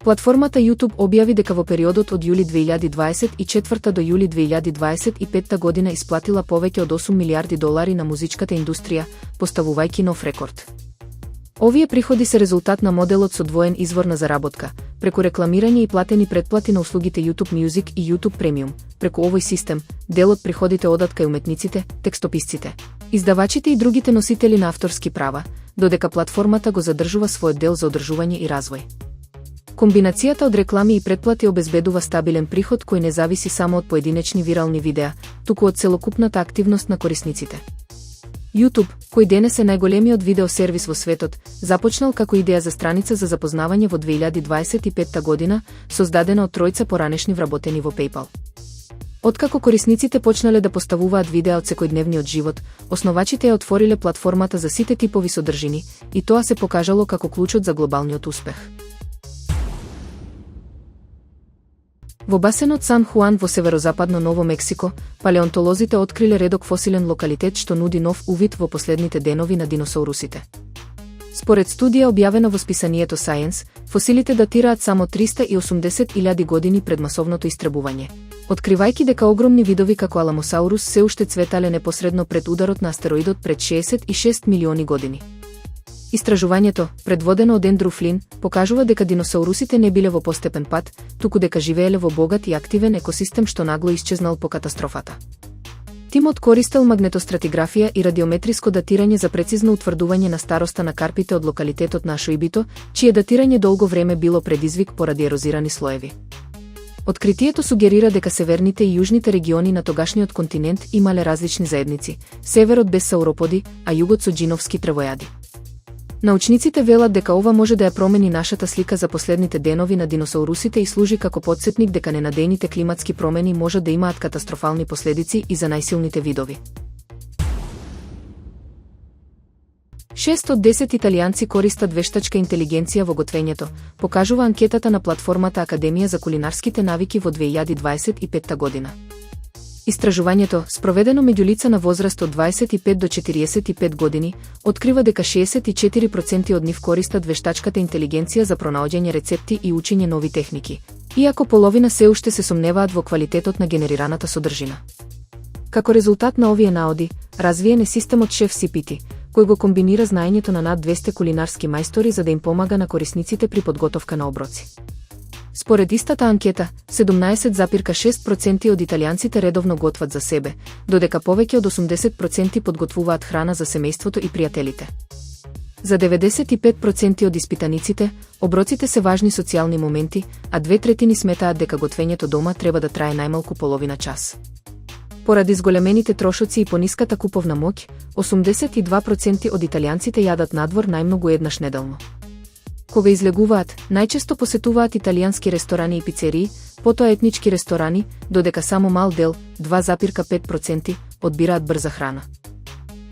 Платформата YouTube објави дека во периодот од јули 2024 до јули 2025 година исплатила повеќе од $8 милиарди на музичката индустрија, поставувајќи нов рекорд. Овие приходи се резултат на моделот со двоен извор на заработка, преку рекламирање и платени претплати на услугите YouTube Music и YouTube Premium. Преку овој систем, дел од приходите одат кај уметниците, текстописците, издавачите и другите носители на авторски права, додека платформата го задржува својот дел за одржување и развој. Комбинацијата од реклами и претплати обезбедува стабилен приход кој не зависи само од поединечни вирални видеа, туку од целокупната активност на корисниците. YouTube, кој денес е најголемиот видеосервис во светот, започнал како идеја за страница за запознавање во 2025 година, создадена од тројца поранешни вработени во PayPal. Откако корисниците почнале да поставуваат видеа од секојдневниот живот, основачите ја отвориле платформата за сите типови содржини, и тоа се покажало како клучот за глобалниот успех. Во басенот Сан Хуан во северозападно Ново Мексико, палеонтолозите откриле редок фосилен локалитет што нуди нов увид во последните денови на диносаурусите. Според студија објавена во списанието Science, фосилите датираат само 380.000 години пред масовното истребување, откривајќи дека огромни видови како Аламосаурус се уште цветале непосредно пред ударот на астероидот пред 66 милиони години. Истражувањето, предводено од Ендру Флин, покажува дека диносаурусите не биле во постепен пат, туку дека живееле во богат и активен екосистем што нагло исчезнал по катастрофата. Тимот користел магнетостратиграфија и радиометриско датирање за прецизно утврдување на староста на карпите од локалитетот на Ашоибито, чие датирање долго време било предизвик поради ерозирани слоеви. Откритието сугерира дека северните и јужните региони на тогашниот континент имале различни заедници, северот без сауроподи, а југот со џиновски тревојади. Научниците велат дека ова може да ја промени нашата слика за последните денови на диносаурусите и служи како потсетник дека ненадејните климатски промени можат да имаат катастрофални последици и за најсилните видови. 6 од 10 италијанци користат вештачка интелигенција во готвењето, покажува анкетата на платформата Академија за кулинарските навики во 2025 година. Истражувањето, спроведено меѓу лица на возраст од 25 до 45 години, открива дека 64% од нив користат вештачката интелигенција за пронаоѓање рецепти и учење нови техники, иако половина се уште се сомневаат во квалитетот на генерираната содржина. Како резултат на овие наоди, развиен е системот Chef CPT, кој го комбинира знаењето на над 200 кулинарски мајстори за да им помага на корисниците при подготовка на оброци. Според истата анкета, 17,6% од италијанците редовно готват за себе, додека повеќе од 80% подготвуваат храна за семејството и пријателите. За 95% од испитаниците, оброците се важни социјални моменти, а 2/3 сметаат дека готвењето дома треба да трае најмалку половина час. Поради зголемените трошоци и пониската куповна моќ, 82% од италијанците јадат надвор најмногу еднаш неделно. Кога излегуваат, најчесто посетуваат италијански ресторани и пицерии, потоа етнички ресторани, додека само мал дел, 2,5%, одбираат брза храна.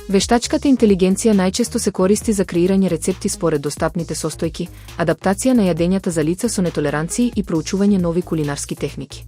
Вештачката интелигенција најчесто се користи за креирање рецепти според достапните состојки, адаптација на јадењата за лица со нетолеранции и проучување нови кулинарски техники.